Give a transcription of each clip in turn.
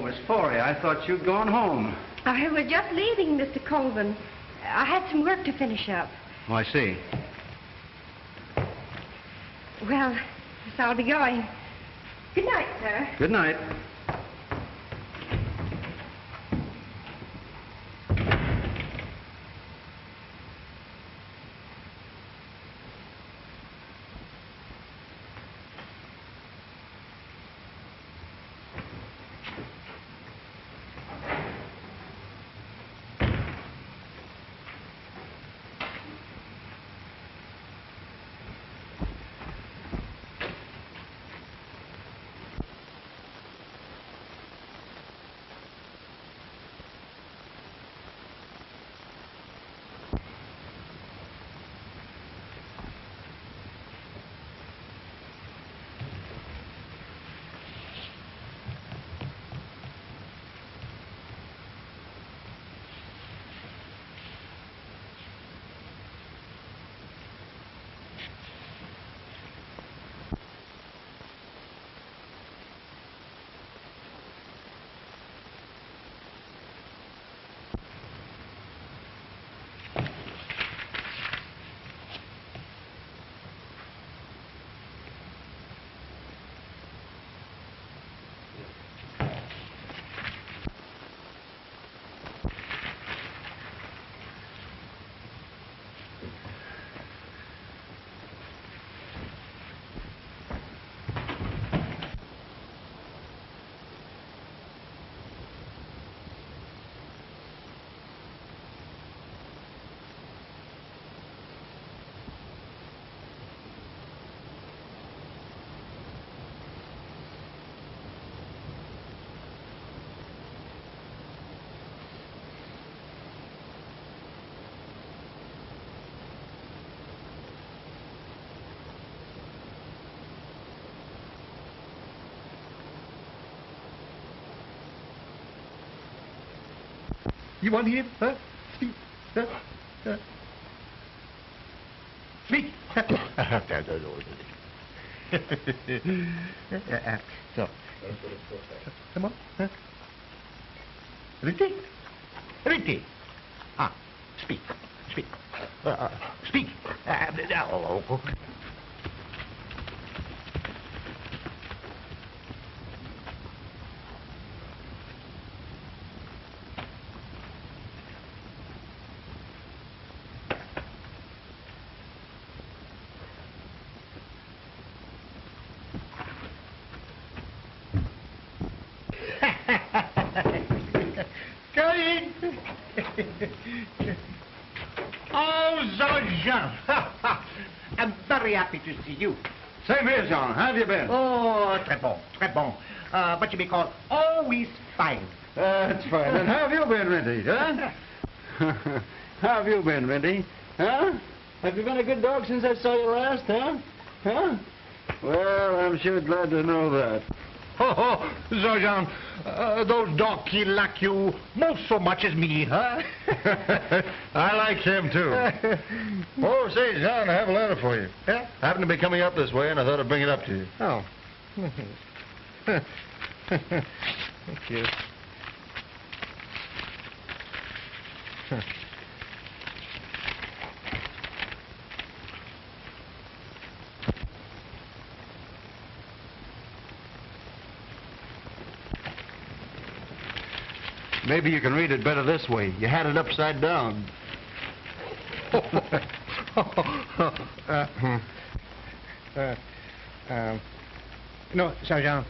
Oh, Miss Forey, I thought you'd gone home. We're just leaving, Mr. Colvin. I had some work to finish up. Oh, I see. Well, yes, I'll be going. Good night, sir. Good night. You want him? Huh? Speak. Speak. So. Come on. Huh? Ritti? Ritti. Ah, speak. Speak. Speak. Oh, Jean. I'm very happy to see you. Same here, John. How have you been? Oh, très bon, très bon. What you may call always fine. That's fine. And how have you been, Renty? Huh? How have you been, Renty? Huh? Have you been a good dog since I saw you last, huh? Huh? Well, I'm sure glad to know that. Oh, Jean, those dogs he like you most so much as me, huh? I like him, too. Oh, say, John, I have a letter for you. Yeah? I happen to be coming up this way, and I thought I'd bring it up to you. Oh. Thank you. Maybe you can read it better this way. You had it upside down. No, Sergeant,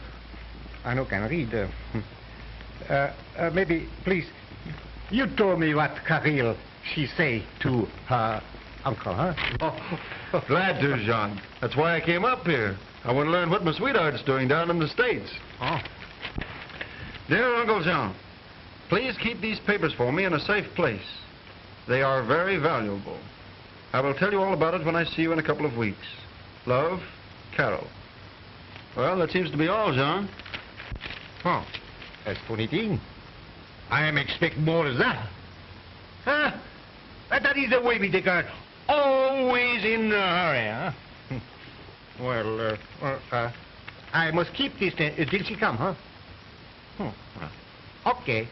I no can read. Maybe, please, you told me what Caril she say to her uncle, huh? Oh, glad to, John. That's why I came up here. I want to learn what my sweetheart's doing down in the States. Oh. Dear Uncle John, please keep these papers for me in a safe place. They are very valuable. I will tell you all about it when I see you in a couple of weeks. Love, Carol. Well, that seems to be all, John. Oh, that's funny thing. I am expect more than that. Huh? That is the way we take her. Always in a hurry, huh? Well, I must keep this till she come, huh? Okay.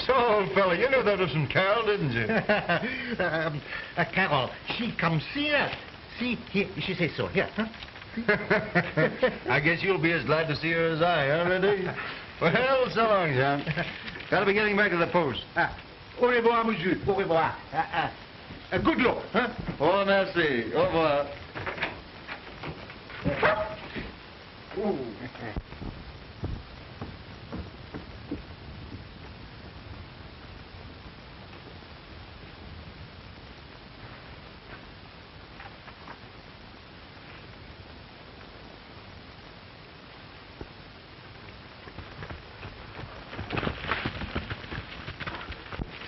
So, old fella, you knew that was from Carol, didn't you? Carol, she comes here. See, here, she says so. Here, huh? I guess you'll be as glad to see her as I, huh, Reddy? Well, so long, John. Gotta be getting back to the post. Au revoir, monsieur. Au revoir. Good luck, huh? Oh, merci. Au revoir. Ooh.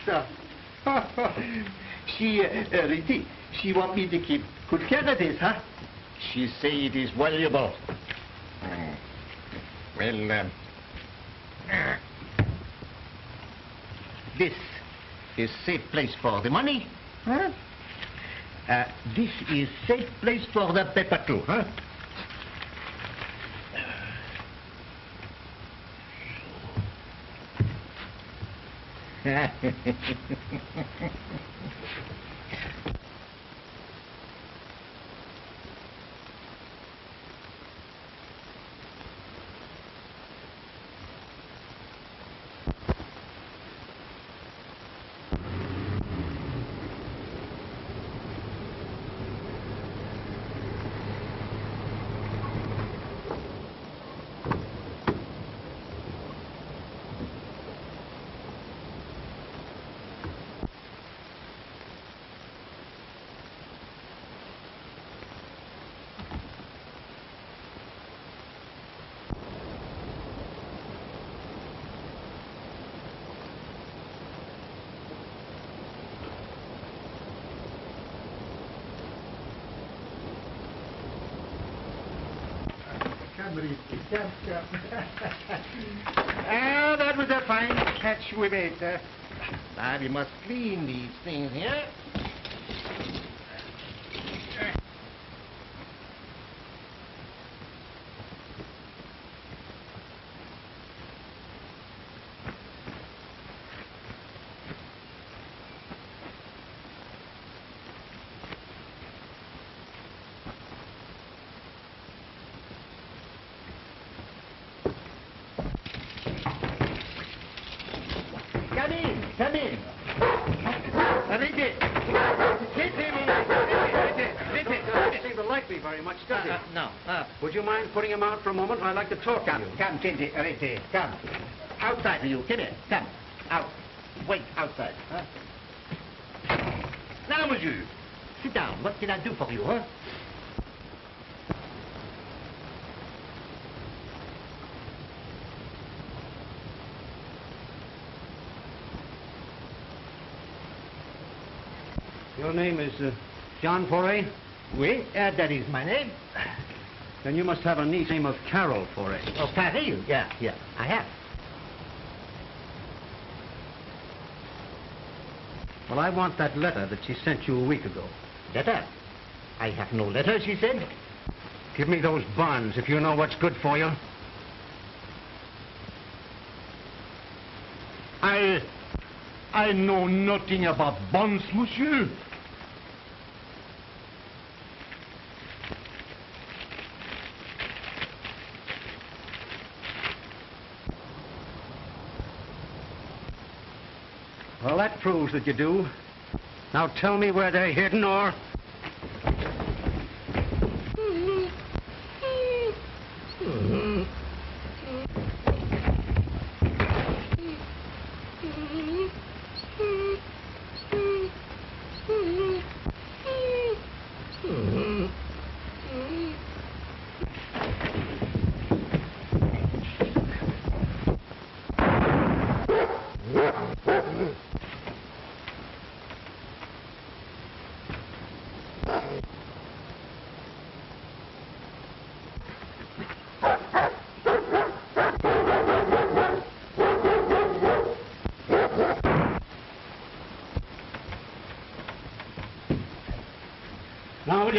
So, Riti, she want me to keep good care of this, huh? She say it is valuable. Well, this is safe place for the money, huh? This is safe place for the paper too, huh? That was a fine catch we made. Now we must clean these things here. Come in. Arrête. Doesn't seem to like me very much, does he? No. Would you mind putting him out for a moment? I'd like to talk to you. Come, Tinty, arrête. Come. Outside for you. Come here. Come. Out. Wait, outside. Huh? Now, monsieur. Sit down. What can I do for you, huh? Your name is John Foray? Oui, that is my name. Then you must have a niece named of Carol Foray. Oh, Paris? Yeah, I have. Well, I want that letter that she sent you a week ago. Letter? I have no letter, she said. Give me those bonds if you know what's good for you. I know nothing about bonds, monsieur. Well, that proves that you do. Now tell me where they're hidden, or...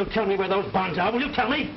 you tell me where those bonds are? Will you tell me?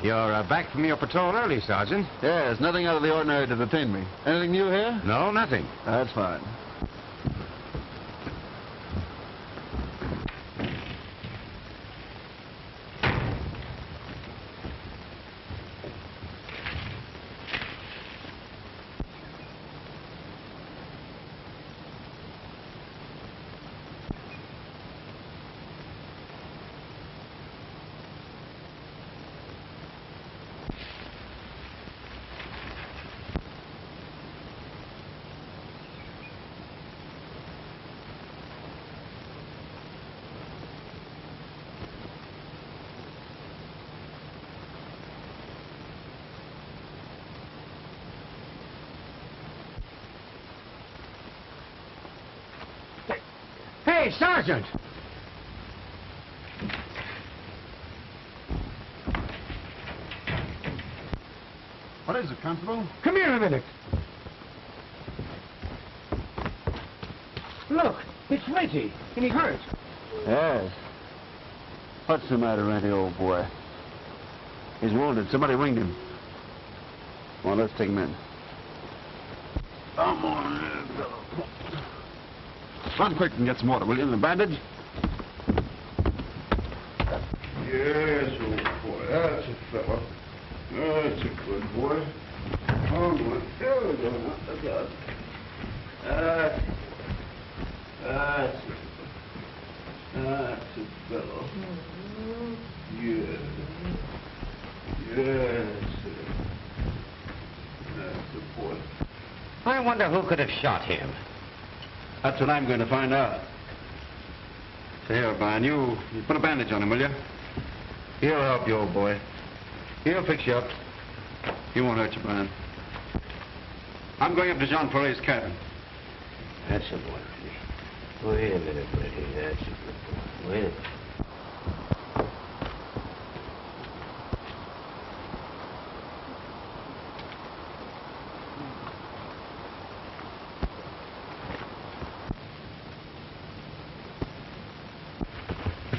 You're back from your patrol early, Sergeant. Yes, nothing out of the ordinary to detain me. Anything new here? No, nothing. That's fine. Hey, Sergeant! What is it, Constable? Come here a minute. Look, it's Renty, and he's hurt. Yes. What's the matter, Renty, old boy? He's wounded. Somebody winged him. Well, let's take him in. Come on, little fellow. Run quick and get some water, will you? And a bandage? Yes, old boy. That's a fella. That's a good boy. Oh, my. There we go. Look out. That's it. That's it, fellow. Yes. Yes, sir. That's the boy. I wonder who could have shot him. That's what I'm going to find out. Say, here, Brian, you put a bandage on him, will you? He'll help you, old boy. He'll fix you up. He won't hurt you, Brian. I'm going up to Jean Foret's cabin. That's a boy, Freddie. Wait a minute, Freddie. That's a good boy. Wait a minute.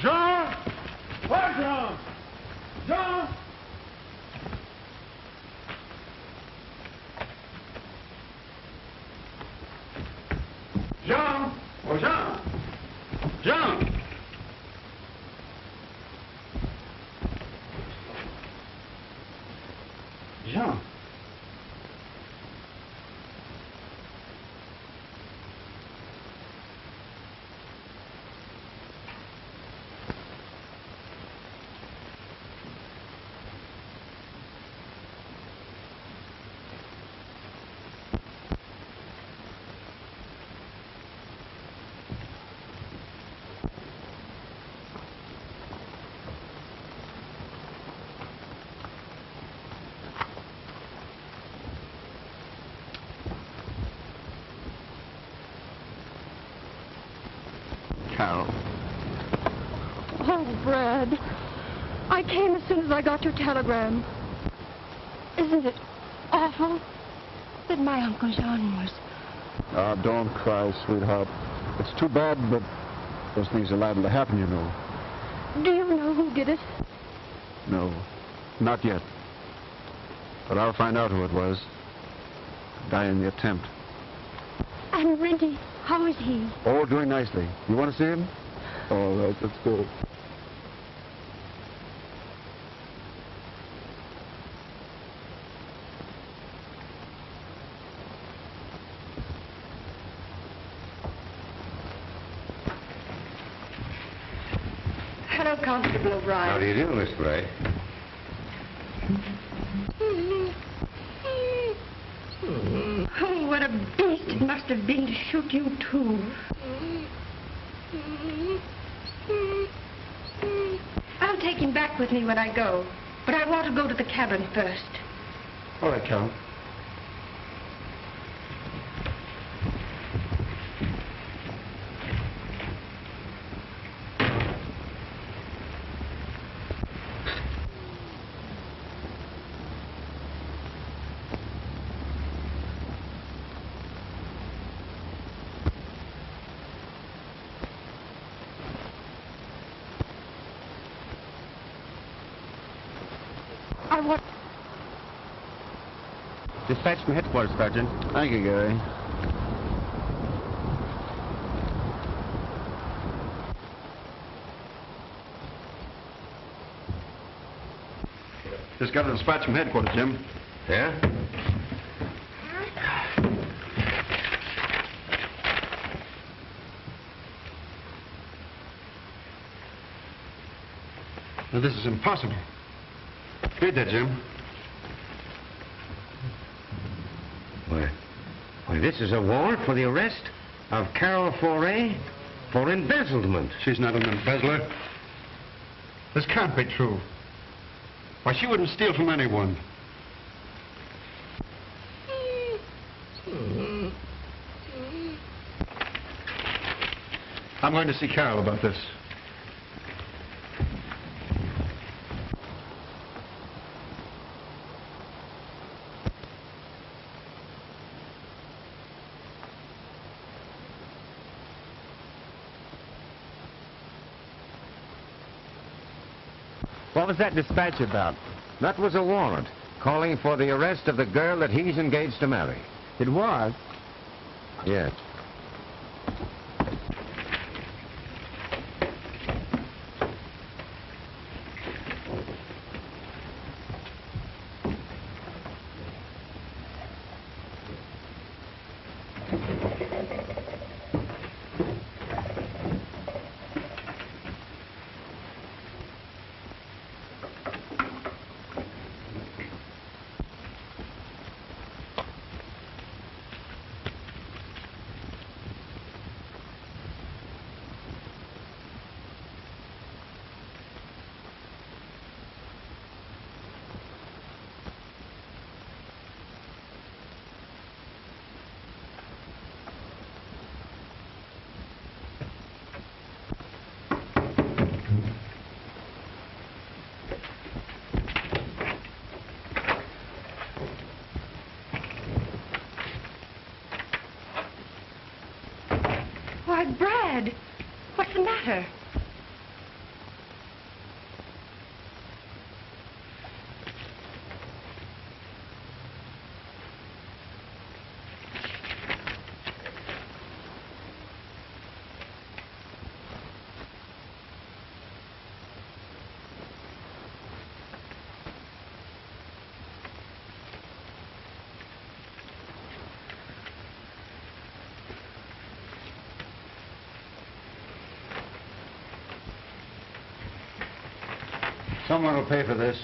Jean! What, Jean? Jean! Jean! Oh, Jean! Jean! Jean! Carol. Oh, Brad. I came as soon as I got your telegram. Isn't it awful that my Uncle Jean was... Ah, don't cry, sweetheart. It's too bad, but those things are liable to happen, you know. Do you know who did it? No, not yet. But I'll find out who it was. Die in the attempt. And Renty, how is he? Oh, doing nicely. You want to see him? All right, let's go. Hello, Constable O'Brien. How do you do, Miss Gray? Oh, what a beast it must have been to shoot you, too. I'll take him back with me when I go, but I want to go to the cabin first. All right, Carol. I want... Dispatch from headquarters, Sergeant. Thank you, Gary. Just got a dispatch from headquarters, Jim. Yeah? Now, this is impossible. Read that, Jim. Why, this is a warrant for the arrest of Carol Foret for embezzlement. She's not an embezzler. This can't be true. Why, she wouldn't steal from anyone. I'm going to see Carol about this. What was that dispatch about? That was a warrant calling for the arrest of the girl that he's engaged to marry. It was? Yes. Why, Brad, what's the matter? Someone will pay for this.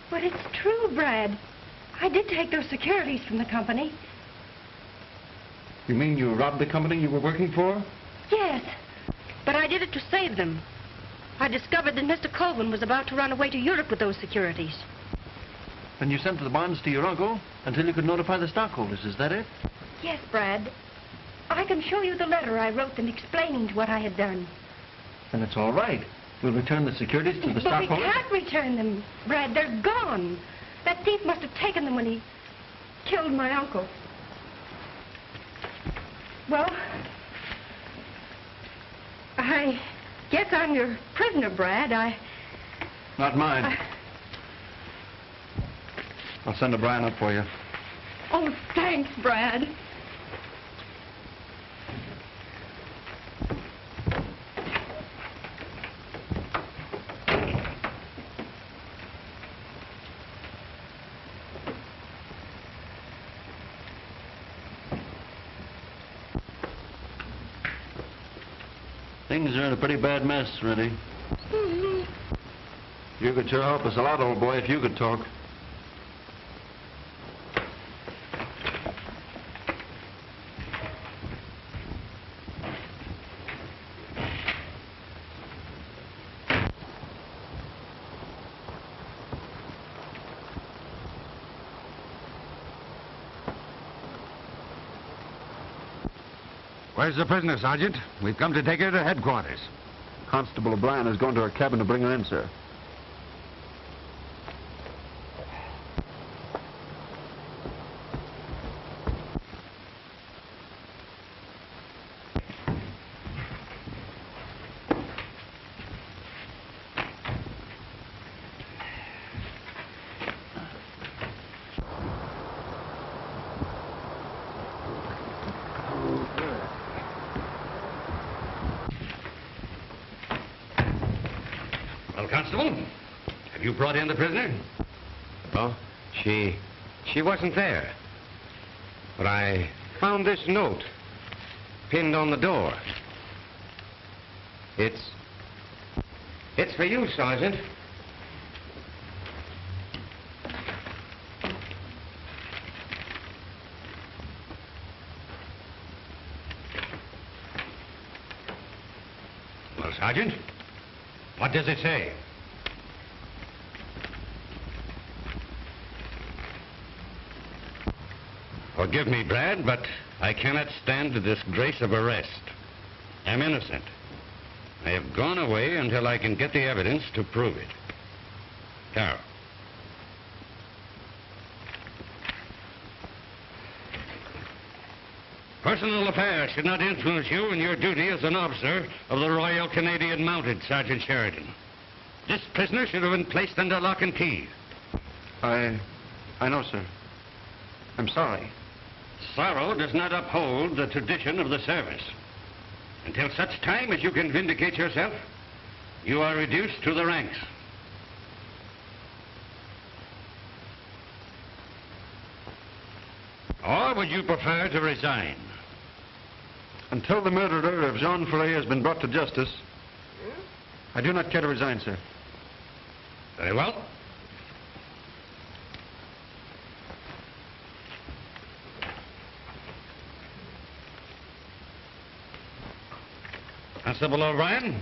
But it's true, Brad. I did take those securities from the company. You mean you robbed the company you were working for? Yes, but I did it to save them. I discovered that Mr. Colvin was about to run away to Europe with those securities. And you sent the bonds to your uncle until you could notify the stockholders, is that it? Yes, Brad. I can show you the letter I wrote them explaining what I had done. Then it's all right. We'll return the securities to the But stockholders. we can't return them, Brad. They're gone. That thief must have taken them when he killed my uncle. Well, I guess I'm your prisoner, Brad. Not mine. I'll send O'Brien up for you. Oh, thanks, Brad. Things are in a pretty bad mess, Rennie. You could sure help us a lot, old boy, if you could talk. Where's the prisoner, Sergeant? We've come to take her to headquarters. Constable O'Brien has gone to her cabin to bring her in, sir. Well, Constable, have you brought in the prisoner? Oh, she wasn't there. But I found this note pinned on the door. It's for you, Sergeant. Well, Sergeant, what does it say? Forgive me, Brad, but I cannot stand the disgrace of arrest. I'm innocent. I have gone away until I can get the evidence to prove it. Carol. Personal affairs should not influence you in your duty as an officer of the Royal Canadian Mounted, Sergeant Sheridan. This prisoner should have been placed under lock and key. I know, sir. I'm sorry. Sorrow does not uphold the tradition of the service. Until such time as you can vindicate yourself, you are reduced to the ranks. Or would you prefer to resign? Until the murderer of Jean Ferret has been brought to justice, I do not care to resign, sir. Very well. Constable O'Brien,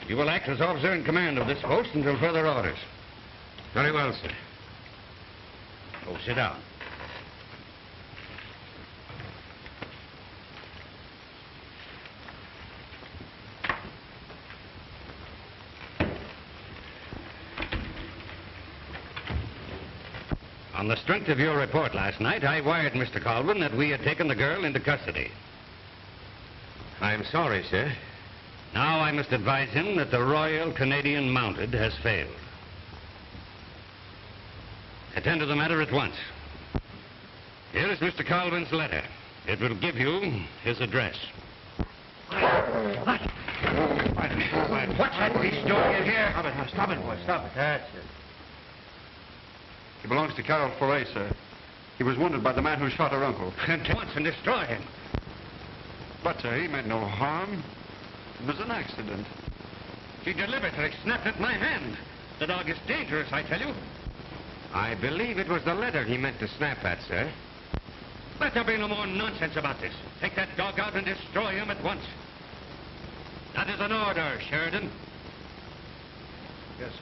you will act as officer in command of this post until further orders. Very well, sir. Go sit down. On the strength of your report last night, I wired Mr. Colvin that we had taken the girl into custody. I'm sorry, sir. Now I must advise him that the Royal Canadian Mounted has failed. Attend to the matter at once. Here is Mr. Colvin's letter. It will give you his address. What? What's that beast doing in here? Stop it, boy. Stop it. That's it. He belongs to Carol Foray, sir. He was wounded by the man who shot her uncle. At once and destroy him. But, sir, he meant no harm. It was an accident. He deliberately snapped at my hand. The dog is dangerous, I tell you. I believe it was the letter he meant to snap at, sir. Let there be no more nonsense about this. Take that dog out and destroy him at once. That is an order, Sheridan. Yes, sir.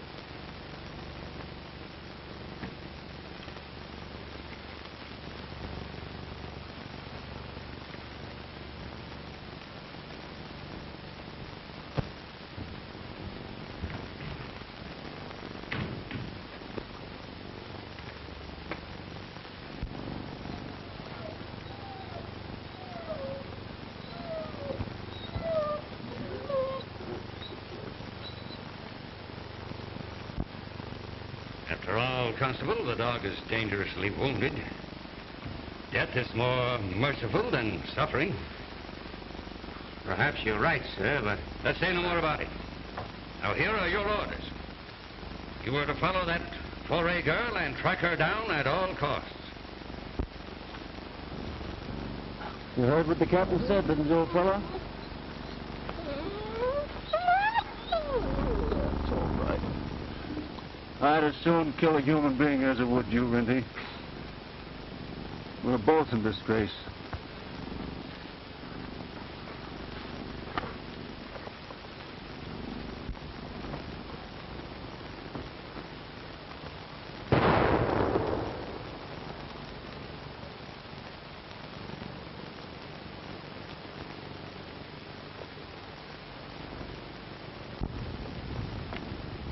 After all, Constable, the dog is dangerously wounded. Death is more merciful than suffering. Perhaps you're right, sir, but... Let's say no more about it. Now, here are your orders. You were to follow that Foray girl and track her down at all costs. You heard what the captain said, didn't you, old fella? That's all right. I'd as soon kill a human being as I would you, Rindy. We're both in disgrace.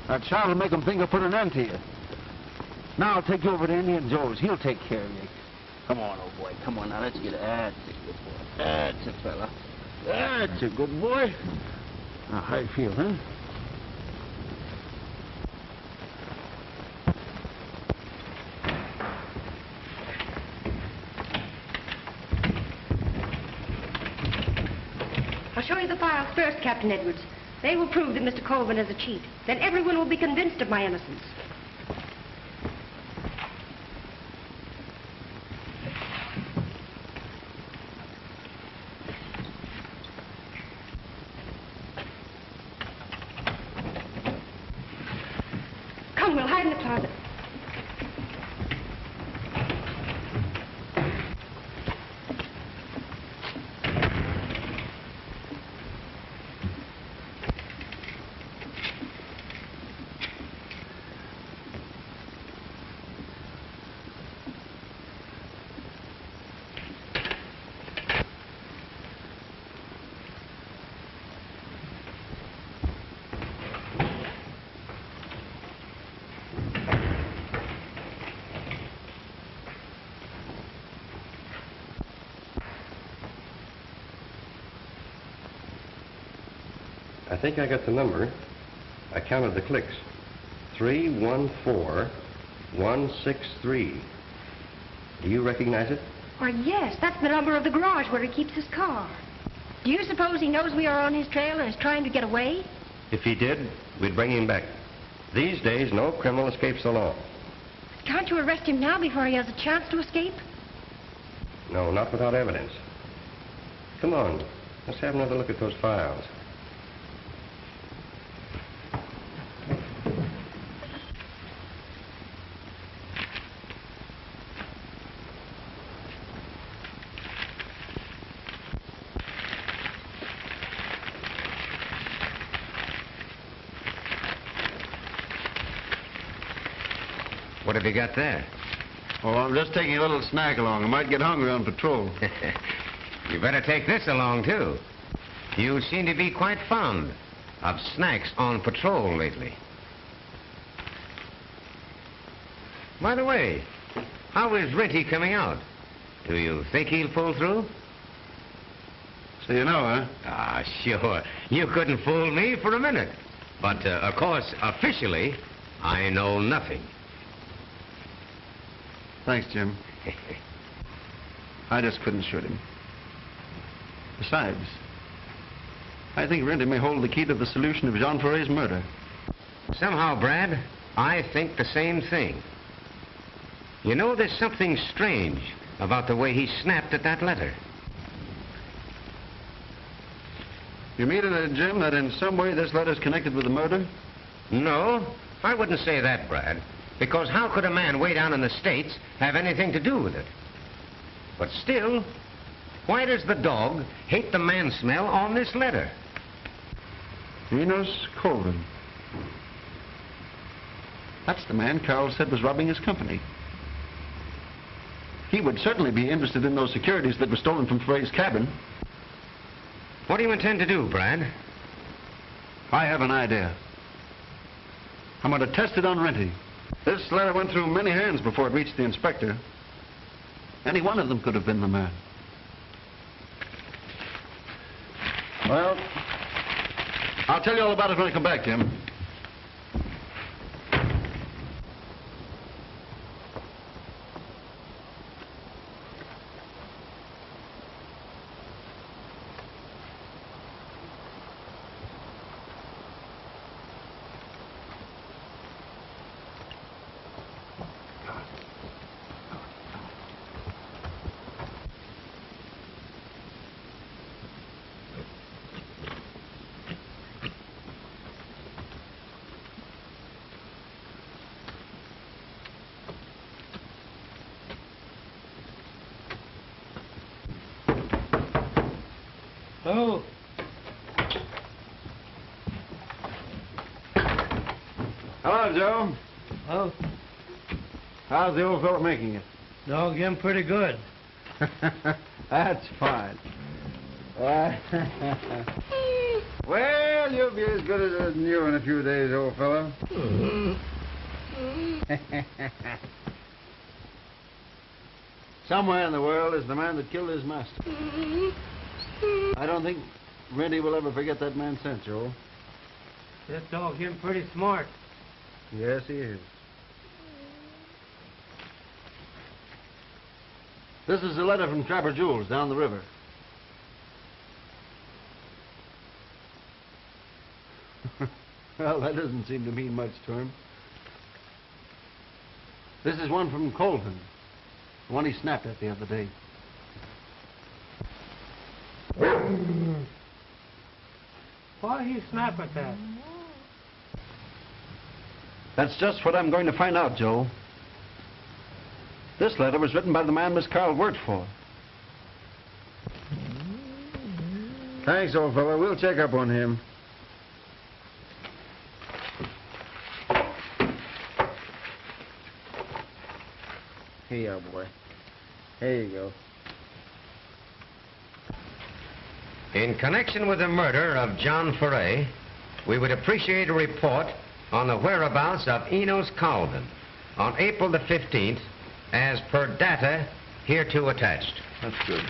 That shot will make them think I put an end to you. Now I'll take you over to Indian Joe's. He'll take care of you. Come on, old boy. Come on, now let's get it. That's a good boy. That's a fella. That's a good boy. Now, how you feel, huh? I'll show you the files first, Captain Edwards. They will prove that Mr. Colvin is a cheat. Then everyone will be convinced of my innocence. Come, we'll hide in the closet. I think I got the number. I counted the clicks. 314163. Do you recognize it? Why, yes, that's the number of the garage where he keeps his car. Do you suppose he knows we are on his trail and is trying to get away? If he did, we'd bring him back. These days, no criminal escapes the law. Can't you arrest him now before he has a chance to escape? No, not without evidence. Come on, let's have another look at those files. What have you got there? Oh, I'm just taking a little snack along. I might get hungry on patrol. You better take this along, too. You seem to be quite fond of snacks on patrol lately. By the way, How is Renty coming out? Do you think he'll pull through? So you know, huh? Ah, sure. You couldn't fool me for a minute. But, of course, officially, I know nothing. Thanks, Jim. I just couldn't shoot him. Besides, I think Renty may hold the key to the solution of Jean Ferret's murder. Somehow, Brad, I think the same thing. You know, there's something strange about the way he snapped at that letter. You mean, Jim, that in some way this letter's connected with the murder? No, I wouldn't say that, Brad. Because how could a man way down in the States have anything to do with it? But still, why does the dog hate the man smell on this letter? Enos Colvin. That's the man Carl said was robbing his company. He would certainly be interested in those securities that were stolen from Ferret's cabin. What do you intend to do, Brad? I have an idea. I'm going to test it on Renty. This letter went through many hands before it reached the inspector. Any one of them could have been the man. Well, I'll tell you all about it when I come back, Jim. Oh. Hello, Joe. Oh. How's the old fellow making it? Dog him pretty good. That's fine. Well, you'll be as good as new in a few days, old fellow. Somewhere in the world is the man that killed his master. I don't think Renty will ever forget that man's sense, Joe. That dog him pretty smart. Yes, he is. This is a letter from Trapper Jules down the river. Well, that doesn't seem to mean much to him. This is one from Colvin, the one he snapped at the other day. Why he snap at that? That's just what I'm going to find out, Joe. This letter was written by the man Miss Carl worked for. Thanks, old fellow. We'll check up on him. Here, old boy. Here you go. In connection with the murder of John Ferret, we would appreciate a report on the whereabouts of Enos Colvin on April the 15th, as per data hereto attached. That's good.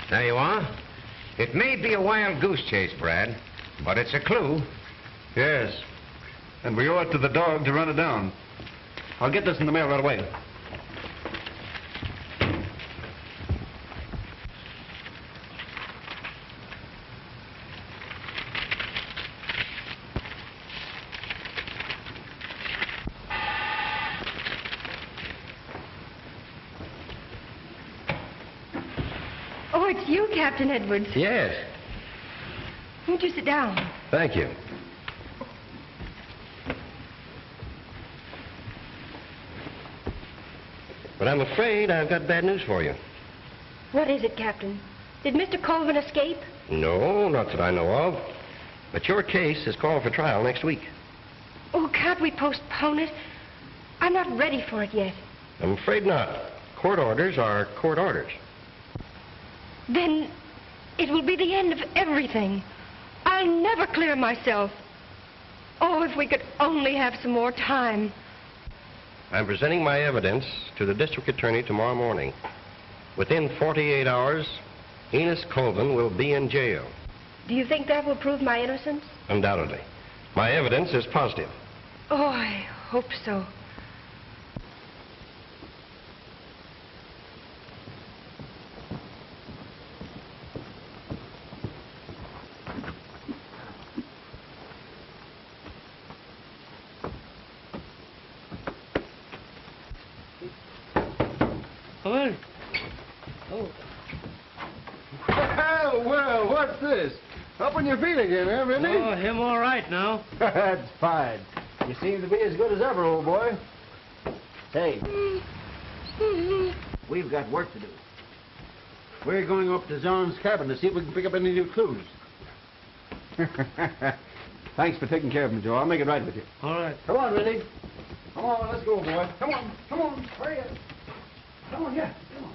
There you are. It may be a wild goose chase, Brad, but it's a clue. Yes. And we owe it to the dog to run it down. I'll get this in the mail right away. Oh, it's you, Captain Edwards. Yes. Won't you sit down? Thank you. But I'm afraid I've got bad news for you. What is it, Captain? Did Mr. Colvin escape? No, not that I know of. But your case is called for trial next week. Oh, can't we postpone it? I'm not ready for it yet. I'm afraid not. Court orders are court orders. Then it will be the end of everything. I'll never clear myself. Oh, if we could only have some more time. I'm presenting my evidence to the district attorney tomorrow morning. Within 48 hours, Enos Colvin will be in jail. Do you think that will prove my innocence? Undoubtedly. My evidence is positive. Oh, I hope so. Come in. Oh. Well, what's this? Up on your feet again, eh, Randy? Oh, him all right now. That's fine. You seem to be as good as ever, old boy. Hey, we've got work to do. We're going up to Zorn's cabin to see if we can pick up any new clues. Thanks for taking care of me, Joe. I'll make it right with you. All right. Come on, Randy. Come on, let's go, boy. Come on, hurry up. Come on, yeah, come on.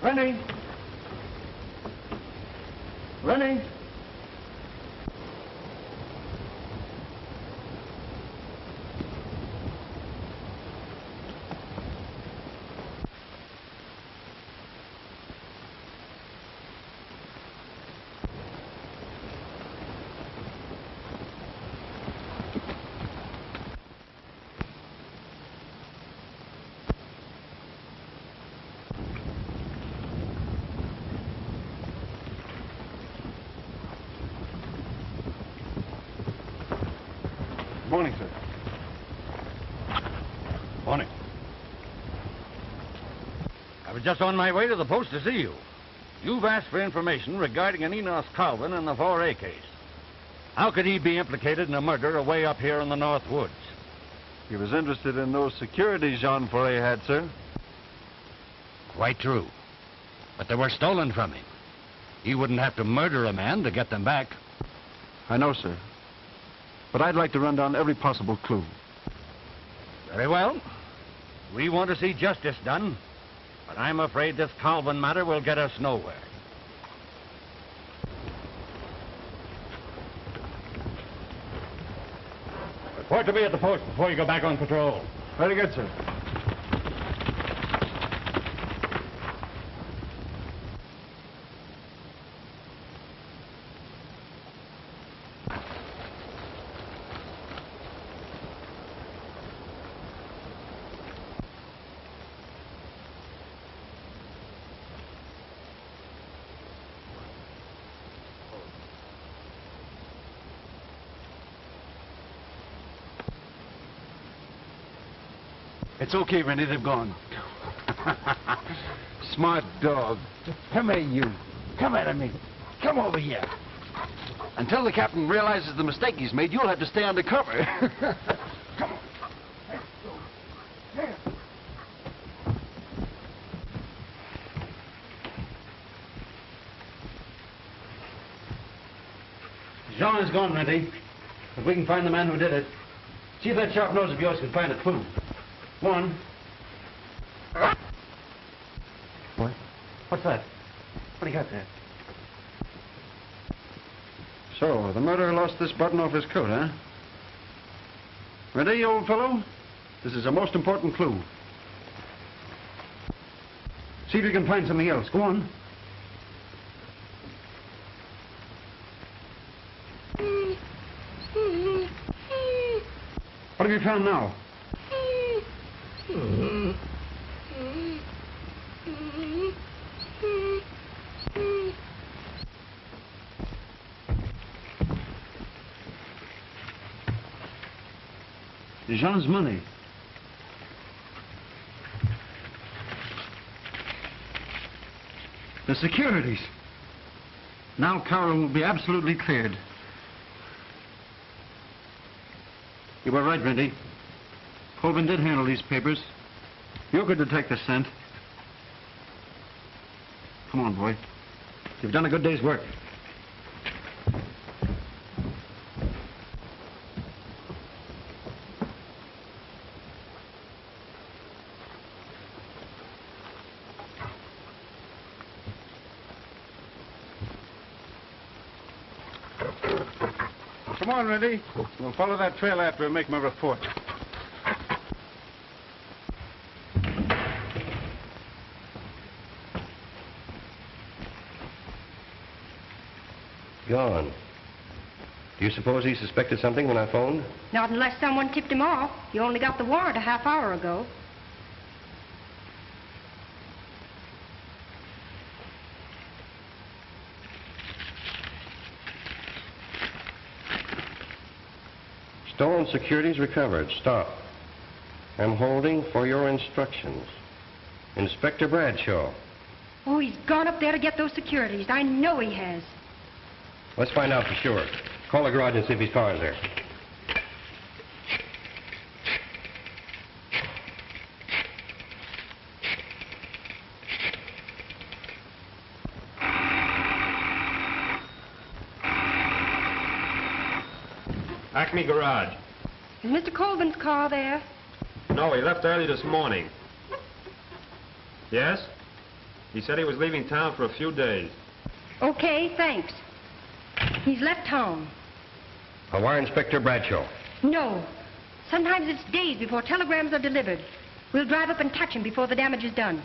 Running. Running. Morning, sir. Morning. I was just on my way to the post to see you. You've asked for information regarding an Enos Colvin in the 4A case. How could he be implicated in a murder away up here in the North Woods? He was interested in those securities Jean Foray had, sir. Quite true. But they were stolen from him. He wouldn't have to murder a man to get them back. I know, sir. But I'd like to run down every possible clue. Very well. We want to see justice done. But I'm afraid this Colvin matter will get us nowhere. Report to me at the post before you go back on patrol. Very good, sir. It's okay, Randy. They've gone. Smart dog. Come here, you. Come at me. Come over here. Until the captain realizes the mistake he's made, you'll have to stay undercover. Come on. Let's go. There. Jean is gone, Renty. If we can find the man who did it, see if that sharp nose of yours can find a clue. One. What? What's that? What do you got there? So, the murderer lost this button off his coat, huh? Ready, old fellow? This is a most important clue. See if you can find something else. Go on. What have you found now? Jean's money. The securities. Now Carol will be absolutely cleared. You were right, Renty. Colvin did handle these papers. You could detect the scent. Come on, boy. You've done a good day's work. Come on, Renty. We'll follow that trail after and make my report. Gone. Do you suppose he suspected something when I phoned? Not unless someone tipped him off. You only got the warrant a half hour ago. Stolen securities recovered. Stop. I'm holding for your instructions. Inspector Bradshaw. Oh, he's gone up there to get those securities. I know he has. Let's find out for sure. Call the garage and see if his car is there. Acme Garage. Is Mr. Colvin's car there? No, he left early this morning. Yes? He said he was leaving town for a few days. Okay, thanks. He's left home. I'll wire Inspector Bradshaw. No. Sometimes it's days before telegrams are delivered. We'll drive up and catch him before the damage is done.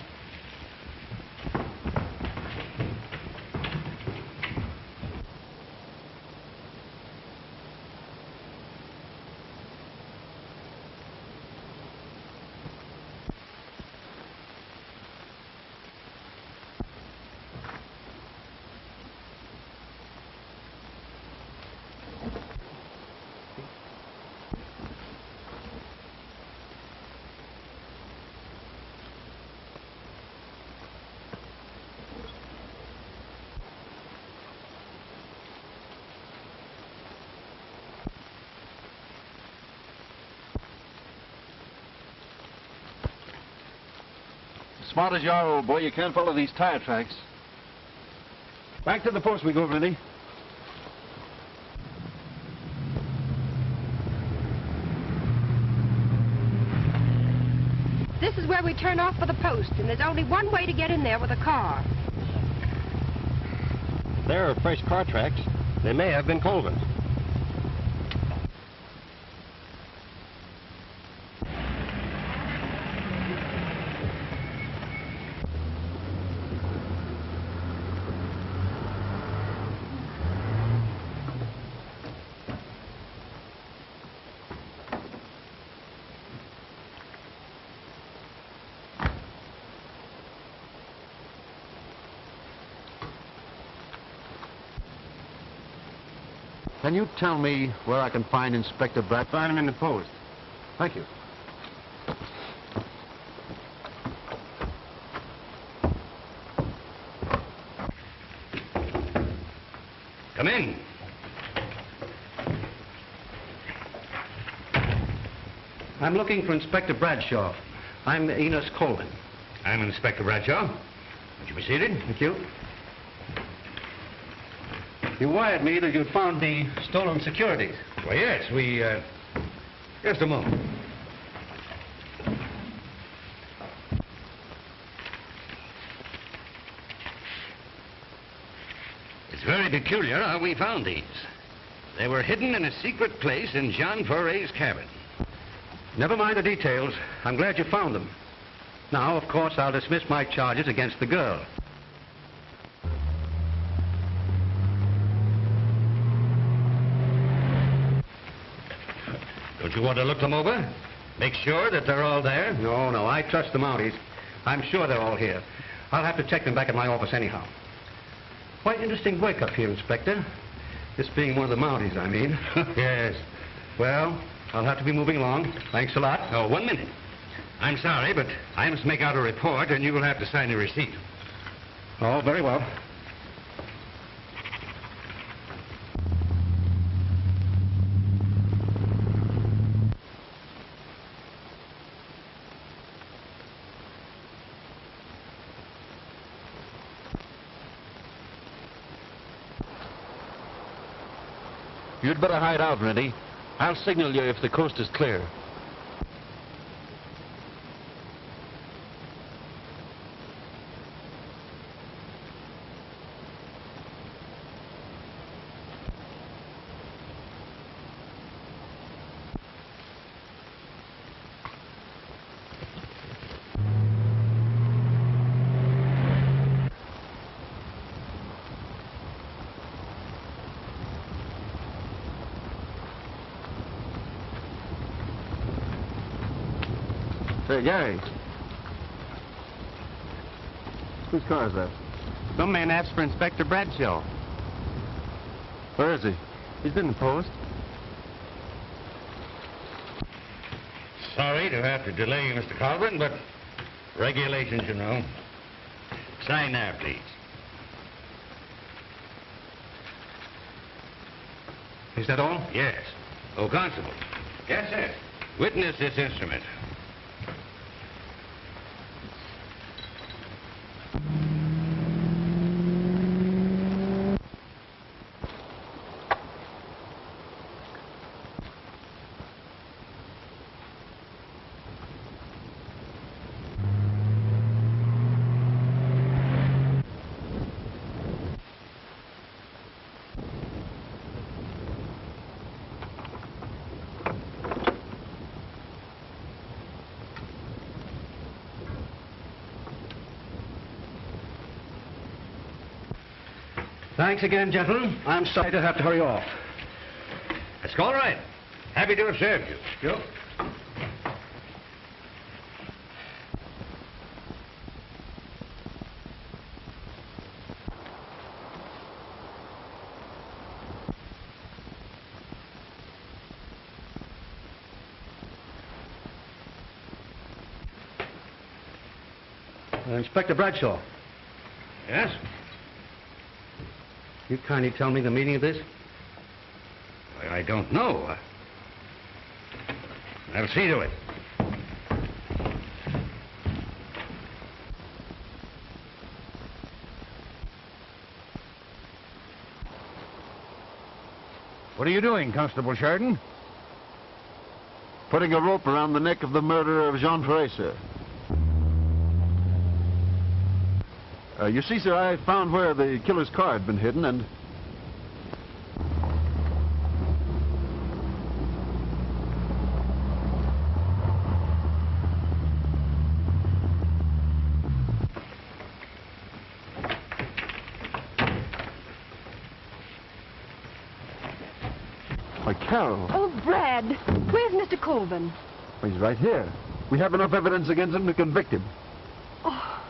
Smart as you are, old boy, you can't follow these tire tracks. Back to the post we go, Renty. This is where we turn off for the post, and there's only one way to get in there with a car. There are fresh car tracks. They may have been Colvin's. Can you tell me where I can find Inspector Brad? Find him in the post. Thank you. Come in. I'm looking for Inspector Bradshaw. I'm Enos Colvin. I'm Inspector Bradshaw. Would you be seated? Thank you. You wired me that you'd found the stolen securities. Well, yes, just a moment. It's very peculiar how we found these. They were hidden in a secret place in John Foray's cabin. Never mind the details. I'm glad you found them. Now, of course, I'll dismiss my charges against the girl. Don't you want to look them over? Make sure that they're all there? No, I trust the Mounties. I'm sure they're all here. I'll have to check them back at my office anyhow. Quite interesting work up here, Inspector. This being one of the Mounties, I mean. Yes. Well, I'll have to be moving along. Thanks a lot. Oh, 1 minute. I'm sorry, but I must make out a report, and you will have to sign a receipt. Oh, very well. You'd better hide out, Rennie. I'll signal you if the coast is clear. Say, Gary. Whose car is that? Some man asked for Inspector Bradshaw. Where is he? He's in the post. Sorry to have to delay you, Mr. Colburn, but regulations, you know. Sign there, please. Is that all? Yes. Oh, Constable. Yes, sir. Witness this instrument. Thanks again, gentlemen. I'm sorry to have to hurry off. That's all right. Happy to have served you. Yep. Inspector Bradshaw. Yes? You kindly tell me the meaning of this? I don't know. I'll see to it. What are you doing, Constable Sheridan? Putting a rope around the neck of the murderer of Jean Ferret, sir. You see, sir, I found where the killer's car had been hidden, and... Why, Carol. Oh, Brad, where's Mr. Colburn? He's right here. We have enough evidence against him to convict him. Oh,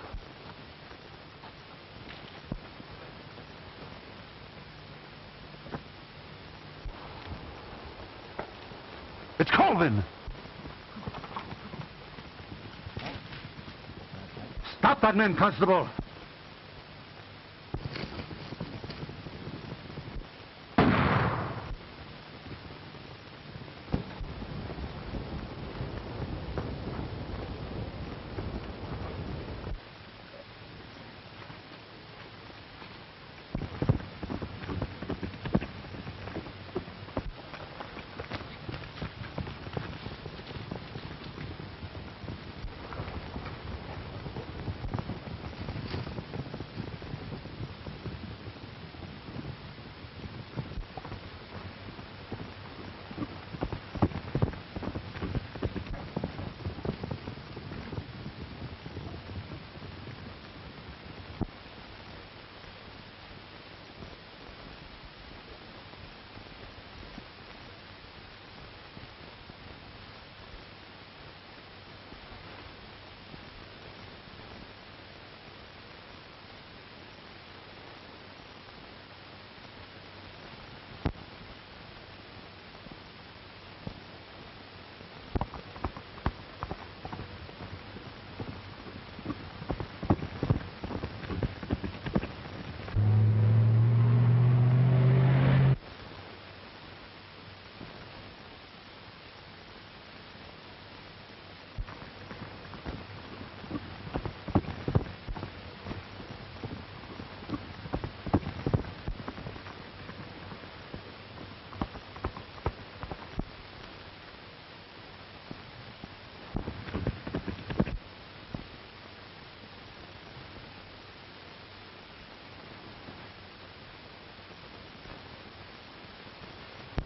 It's Colvin! Stop that man, Constable.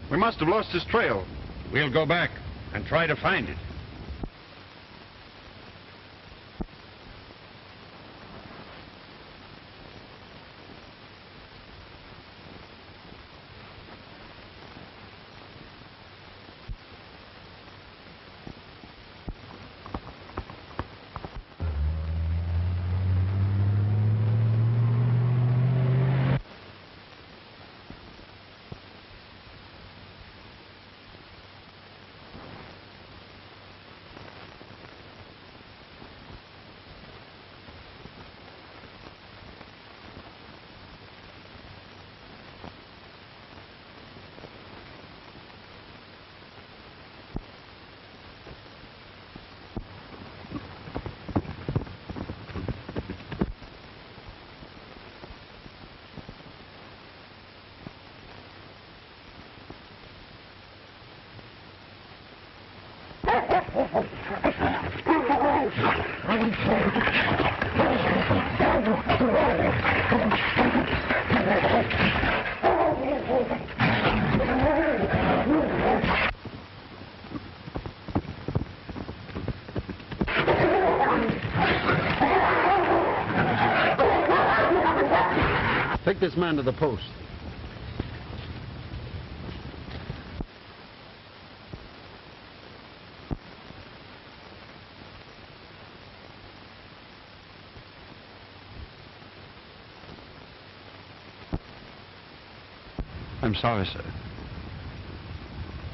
We must have lost his trail. We'll go back and try to find it. Take this man to the post. I'm sorry, sir.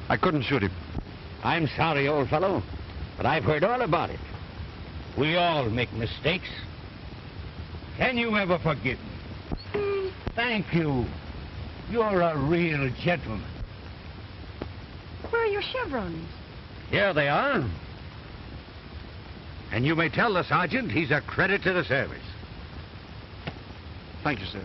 I couldn't shoot him. I'm sorry, old fellow, but I've heard all about it. We all make mistakes. Can you ever forgive me? Thank you. You're a real gentleman. Where are your chevrons? Here they are. And you may tell the sergeant he's a credit to the service. Thank you, sir.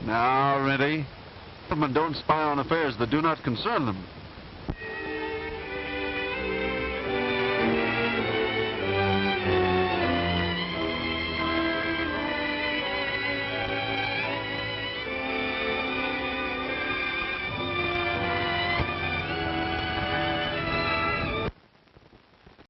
Now, Renty, gentlemen don't spy on affairs that do not concern them.